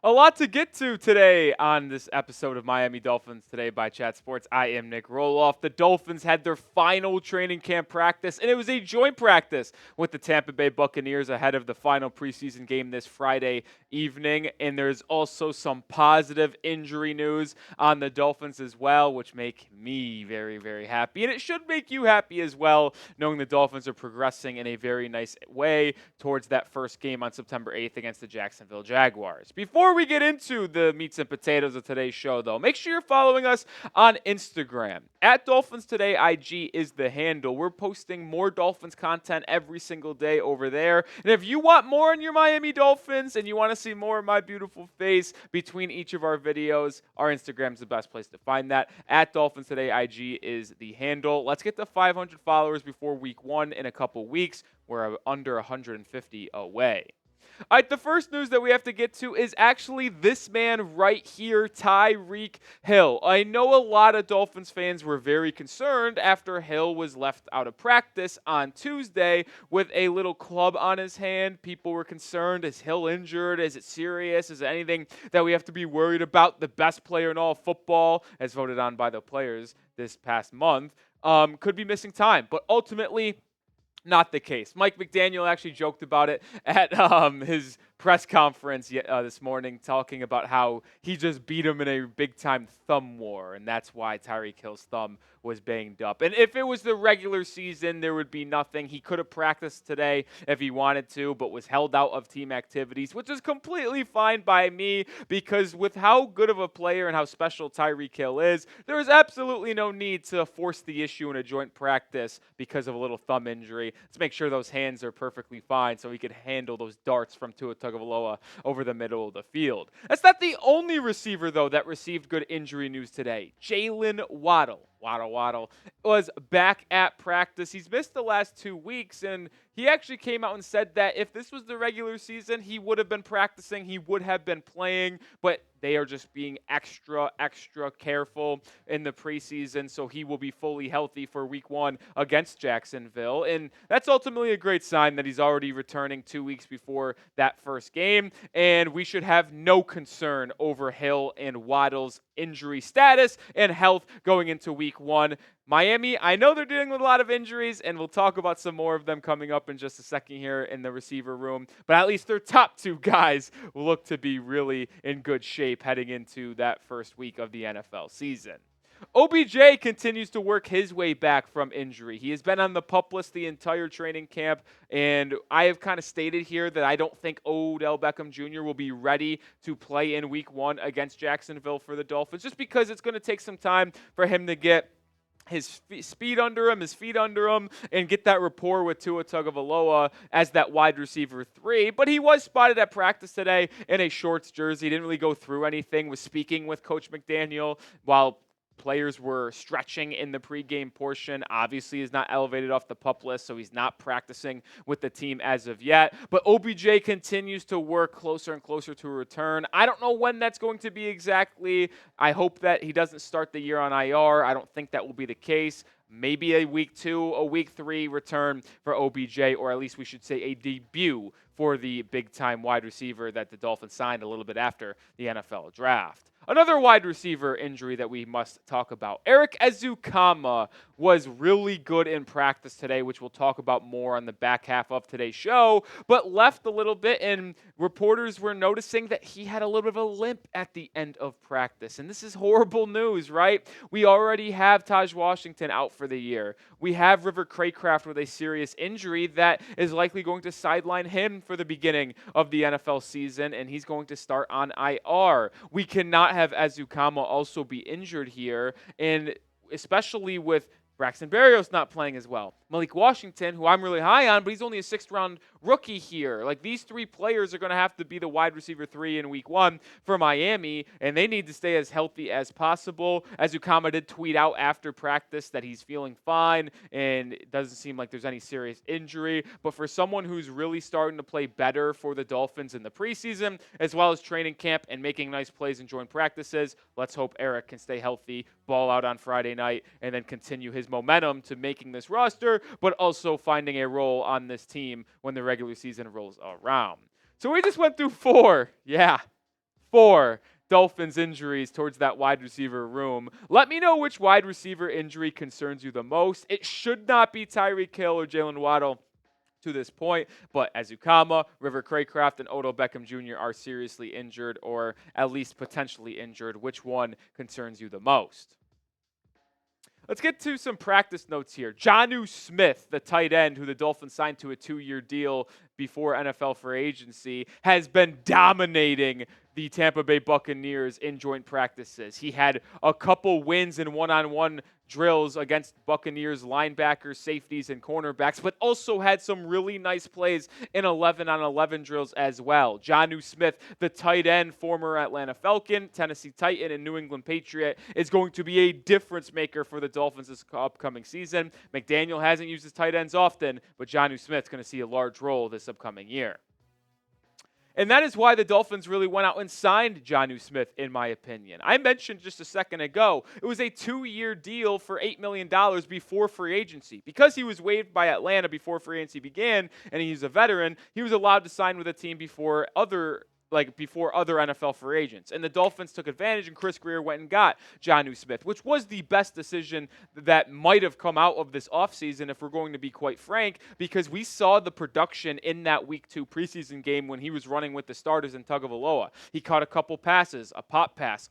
A lot to get to today on this episode of Miami Dolphins Today by Chat Sports. I am Nic Rohloff. The Dolphins had their final training camp practice, and it was a joint practice with the Tampa Bay Buccaneers ahead of the final preseason game this Friday evening. And there's also some positive injury news on the Dolphins as well, which make me very, very happy. And it should make you happy as well, knowing the Dolphins are progressing in a very nice way towards that first game on September 8th against the Jacksonville Jaguars. Before we get into the meats and potatoes of today's show, though, make sure you're following us on Instagram. At Dolphins Today IG is the handle. We're posting more Dolphins content every single day over there. And if you want more on your Miami Dolphins and you want to see more of my beautiful face between each of our videos, our Instagram is the best place to find that. At Dolphins Today IG is the handle. Let's get to 500 followers before week 1 in a couple weeks. We're under 150 away. All right, the first news that we have to get to is actually this man right here, Tyreek Hill. I know a lot of Dolphins fans were very concerned after Hill was left out of practice on Tuesday with a little club on his hand. People were concerned. Is Hill injured? Is it serious? Is it anything that we have to be worried about? The best player in all of football, as voted on by the players this past month, could be missing time. But ultimately, not the case. Mike McDaniel actually joked about it at his press conference this morning, talking about how he just beat him in a big-time thumb war, and that's why Tyreek Hill's thumb was banged up. And if it was the regular season, there would be nothing. He could have practiced today if he wanted to, but was held out of team activities, which is completely fine by me, because with how good of a player and how special Tyreek Hill is, there is absolutely no need to force the issue in a joint practice because of a little thumb injury. Let's make sure those hands are perfectly fine so he could handle those darts from Tua Tagovailoa over the middle of the field. That's not the only receiver, though, that received good injury news today. Jaylen Waddle was back at practice. He's missed the last 2 weeks, and he actually came out and said that if this was the regular season, he would have been practicing, he would have been playing, but they are just being extra careful in the preseason, so he will be fully healthy for week 1 against Jacksonville. And that's ultimately a great sign that he's already returning 2 weeks before that first game, and we should have no concern over Hill and Waddle's injury status and health going into week 1. Miami, I know they're dealing with a lot of injuries, and we'll talk about some more of them coming up in just a second here in the receiver room, but at least their top 2 guys will look to be really in good shape heading into that first week of the NFL season. OBJ continues to work his way back from injury. He has been on the PUP list the entire training camp, and I have kind of stated here that I don't think Odell Beckham Jr. will be ready to play in week 1 against Jacksonville for the Dolphins, just because it's going to take some time for him to get his speed under him, his feet under him, and get that rapport with Tua Tagovailoa as that wide receiver 3. But he was spotted at practice today in a shorts jersey. He didn't really go through anything, was speaking with Coach McDaniel while players were stretching in the pregame portion. Obviously, he's not elevated off the PUP list, so he's not practicing with the team as of yet. But OBJ continues to work closer and closer to a return. I don't know when that's going to be exactly. I hope that he doesn't start the year on IR. I don't think that will be the case. Maybe a week 2, a week 3 return for OBJ, or at least we should say a debut for the big-time wide receiver that the Dolphins signed a little bit after the NFL draft. Another wide receiver injury that we must talk about. Erik Ezukanma was really good in practice today, which we'll talk about more on the back half of today's show, but left a little bit, and reporters were noticing that he had a little bit of a limp at the end of practice. And this is horrible news, right? We already have Taj Washington out for the year. We have River Craycraft with a serious injury that is likely going to sideline him for the beginning of the NFL season, and he's going to start on IR. We cannot have Ezukanma also be injured here, and especially with Braxton Berrios not playing as well. Malik Washington, who I'm really high on, but he's only a 6th-round rookie here. Like, these 3 players are going to have to be the wide receiver 3 in week 1 for Miami, and they need to stay as healthy as possible. Ezukanma did tweet out after practice that he's feeling fine, and it doesn't seem like there's any serious injury. But for someone who's really starting to play better for the Dolphins in the preseason, as well as training camp and making nice plays in joint practices, let's hope Erik can stay healthy, ball out on Friday night, and then continue his his momentum to making this roster, but also finding a role on this team when the regular season rolls around. So we just went through four Dolphins injuries towards that wide receiver room. Let me know which wide receiver injury concerns you the most. It should not be Tyreek Hill or Jaylen Waddle to this point, but Ezukanma, River Craycraft, and Odell Beckham Jr. are seriously injured or at least potentially injured. Which one concerns you the most? Let's get to some practice notes here. Jonnu Smith, the tight end who the Dolphins signed to a 2-year deal before NFL free agency, has been dominating the Tampa Bay Buccaneers in joint practices. He had a couple wins in one-on-one drills against Buccaneers linebackers, safeties, and cornerbacks, but also had some really nice plays in 11-on-11 drills as well. Jonnu Smith, the tight end, former Atlanta Falcon, Tennessee Titan, and New England Patriot, is going to be a difference maker for the Dolphins this upcoming season. McDaniel hasn't used his tight ends often, but Jonnu Smith's going to see a large role this upcoming year. And that is why the Dolphins really went out and signed Jonnu Smith, in my opinion. I mentioned just a second ago, it was a 2-year deal for $8 million before free agency. Because he was waived by Atlanta before free agency began, and he's a veteran, he was allowed to sign with a team before other NFL free agents. And the Dolphins took advantage, and Chris Greer went and got Jonnu Smith, which was the best decision that might have come out of this offseason, if we're going to be quite frank, because we saw the production in that Week 2 preseason game when he was running with the starters in Tagovailoa. He caught a couple passes, a pop pass,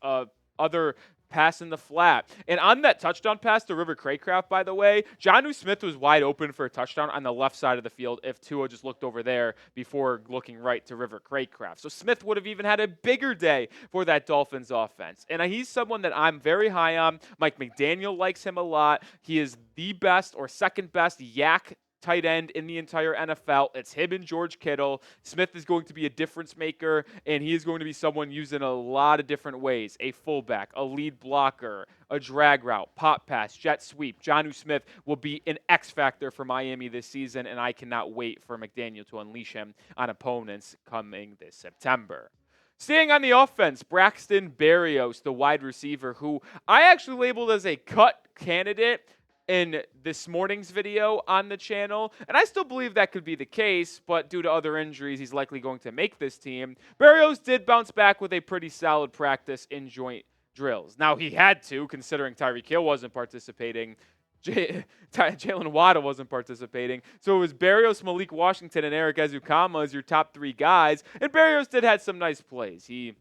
other pass in the flat. And on that touchdown pass to River Craycraft, by the way, Jonnu Smith was wide open for a touchdown on the left side of the field if Tua just looked over there before looking right to River Craycraft. So Smith would have even had a bigger day for that Dolphins offense. And he's someone that I'm very high on. Mike McDaniel likes him a lot. He is the best or second best yak tight end in the entire NFL. It's him and George Kittle. Smith is going to be a difference maker, and he is going to be someone used in a lot of different ways. A fullback, a lead blocker, a drag route, pop pass, jet sweep. Jonnu Smith will be an X factor for Miami this season, and I cannot wait for McDaniel to unleash him on opponents coming this September. Staying on the offense, Braxton Berrios, the wide receiver, who I actually labeled as a cut candidate in this morning's video on the channel, and I still believe that could be the case, but due to other injuries, he's likely going to make this team. Berrios did bounce back with a pretty solid practice in joint drills. Now, he had to, considering Tyreek Hill wasn't participating, Jaylen Waddle wasn't participating, so it was Berrios, Malik Washington, and Erik Ezukanma as your top 3 guys, and Berrios did have some nice plays. He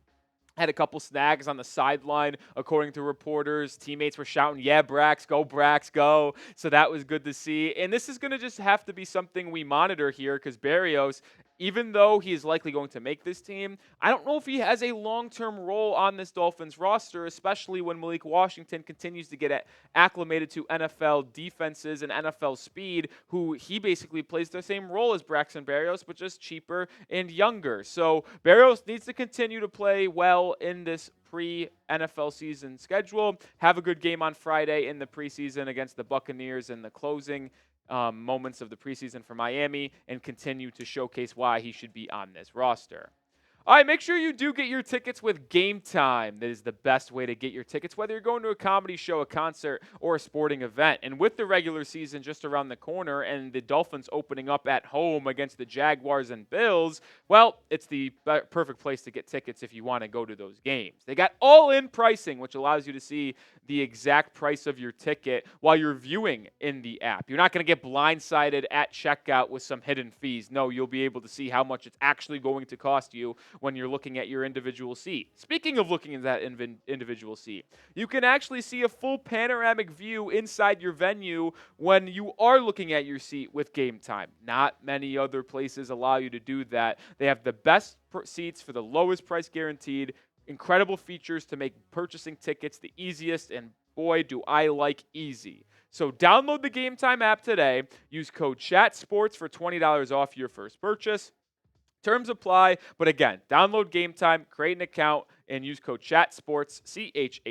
had a couple snags on the sideline, according to reporters. Teammates were shouting, "Yeah, Brax, go." So that was good to see. And this is going to just have to be something we monitor here, because Berrios, even though he is likely going to make this team, I don't know if he has a long-term role on this Dolphins roster, especially when Malik Washington continues to get acclimated to NFL defenses and NFL speed, who he basically plays the same role as Braxton Berrios, but just cheaper and younger. So Berrios needs to continue to play well in this pre-NFL season schedule. Have a good game on Friday in the preseason against the Buccaneers in the closing moments of the preseason for Miami, and continue to showcase why he should be on this roster. All right, make sure you do get your tickets with GameTime. That is the best way to get your tickets, whether you're going to a comedy show, a concert, or a sporting event. And with the regular season just around the corner and the Dolphins opening up at home against the Jaguars and Bills, well, it's the perfect place to get tickets if you want to go to those games. They got all-in pricing, which allows you to see the exact price of your ticket while you're viewing in the app. You're not going to get blindsided at checkout with some hidden fees. No, you'll be able to see how much it's actually going to cost you when you're looking at your individual seat. Speaking of looking at that individual seat, you can actually see a full panoramic view inside your venue when you are looking at your seat with GameTime. Not many other places allow you to do that. They have the best seats for the lowest price guaranteed, incredible features to make purchasing tickets the easiest, and boy, do I like easy. So download the GameTime app today. Use code CHATSPORTS for $20 off your first purchase. Terms apply, but again, download GameTime, create an account, and use code CHATSPORTS, CHATSPORTS,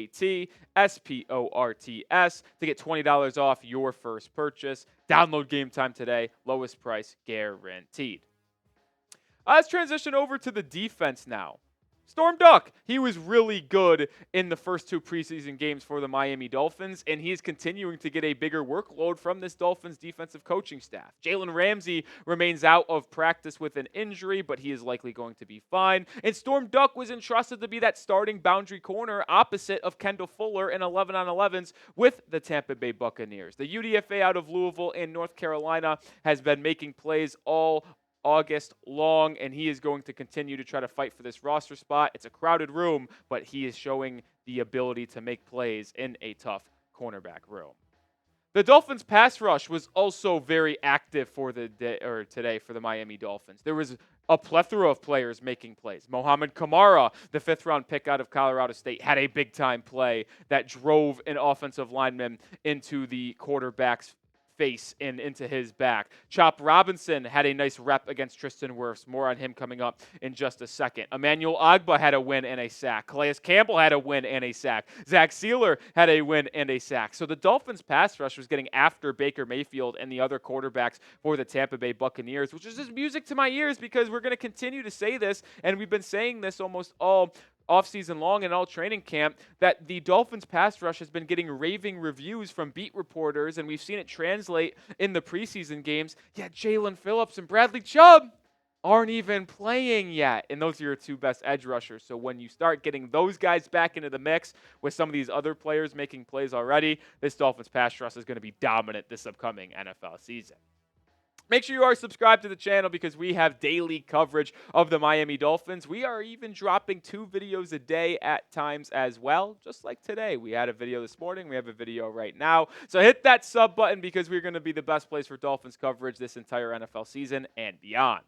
to get $20 off your first purchase. Download GameTime today, lowest price guaranteed. Let's transition over to the defense now. Storm Duck. He was really good in the first 2 preseason games for the Miami Dolphins, and he is continuing to get a bigger workload from this Dolphins defensive coaching staff. Jalen Ramsey remains out of practice with an injury, but he is likely going to be fine. And Storm Duck was entrusted to be that starting boundary corner opposite of Kendall Fuller in 11-on-11s with the Tampa Bay Buccaneers. The UDFA out of Louisville and North Carolina has been making plays all August long, and he is going to continue to try to fight for this roster spot. It's a crowded room, but he is showing the ability to make plays in a tough cornerback room. The Dolphins pass rush was also very active for the day, or today for the Miami Dolphins. There was a plethora of players making plays. Mohamed Kamara, the 5th-round pick out of Colorado State, had a big-time play that drove an offensive lineman into the quarterback's face and into his back. Chop Robinson had a nice rep against Tristan Wirfs. More on him coming up in just a second. Emmanuel Ogbah had a win and a sack. Calais Campbell had a win and a sack. Zach Sealer had a win and a sack. So the Dolphins pass rush was getting after Baker Mayfield and the other quarterbacks for the Tampa Bay Buccaneers, which is just music to my ears because we're going to continue to say this, and we've been saying this almost all offseason long and all training camp, that the Dolphins pass rush has been getting raving reviews from beat reporters, and we've seen it translate in the preseason games, yet Jalen Phillips and Bradley Chubb aren't even playing yet. And those are your 2 best edge rushers. So when you start getting those guys back into the mix with some of these other players making plays already, this Dolphins pass rush is going to be dominant this upcoming NFL season. Make sure you are subscribed to the channel because we have daily coverage of the Miami Dolphins. We are even dropping 2 videos a day at times as well, just like today. We had a video this morning. We have a video right now. So hit that sub button because we're going to be the best place for Dolphins coverage this entire NFL season and beyond.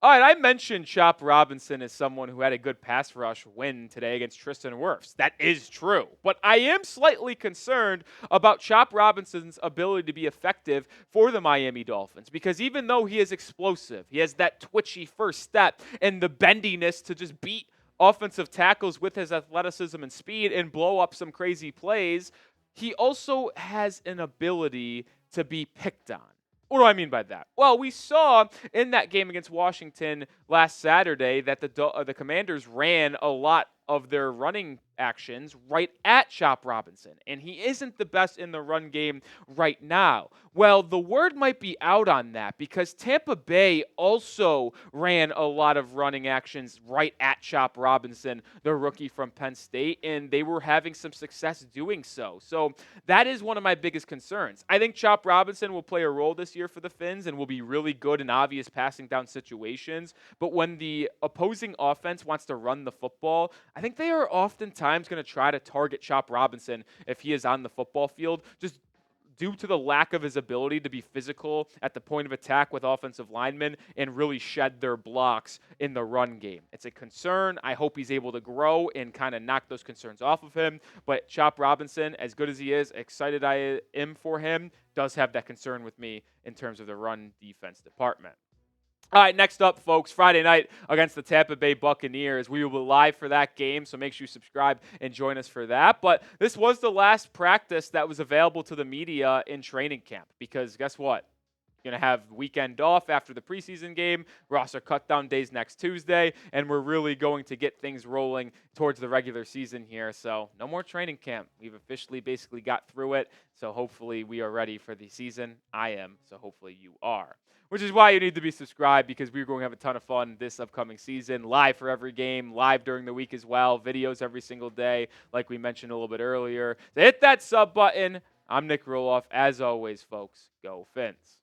All right, I mentioned Chop Robinson as someone who had a good pass rush win today against Tristan Wirfs. That is true. But I am slightly concerned about Chop Robinson's ability to be effective for the Miami Dolphins because even though he is explosive, he has that twitchy first step and the bendiness to just beat offensive tackles with his athleticism and speed and blow up some crazy plays, he also has an ability to be picked on. What do I mean by that? Well, we saw in that game against Washington last Saturday that the Commanders ran a lot of their running actions right at Chop Robinson, and he isn't the best in the run game right now. Well, the word might be out on that because Tampa Bay also ran a lot of running actions right at Chop Robinson, the rookie from Penn State, and they were having some success doing so. So that is one of my biggest concerns. I think Chop Robinson will play a role this year for the Fins and will be really good in obvious passing down situations, but when the opposing offense wants to run the football, I think they are oftentimes going to try to target Chop Robinson if he is on the football field, just due to the lack of his ability to be physical at the point of attack with offensive linemen and really shed their blocks in the run game. It's a concern. I hope he's able to grow and kind of knock those concerns off of him. But Chop Robinson, as good as he is, excited I am for him, does have that concern with me in terms of the run defense department. All right, next up, folks, Friday night against the Tampa Bay Buccaneers. We will be live for that game, so make sure you subscribe and join us for that. But this was the last practice that was available to the media in training camp because guess what? You're going to have weekend off after the preseason game, roster cutdown days next Tuesday, and we're really going to get things rolling towards the regular season here. So no more training camp. We've officially basically got through it, so hopefully we are ready for the season. I am, so hopefully you are. Which is why you need to be subscribed because we're going to have a ton of fun this upcoming season. Live for every game, live during the week as well, videos every single day, like we mentioned a little bit earlier. So hit that sub button. I'm Nic Rohloff. As always, folks, go Fins.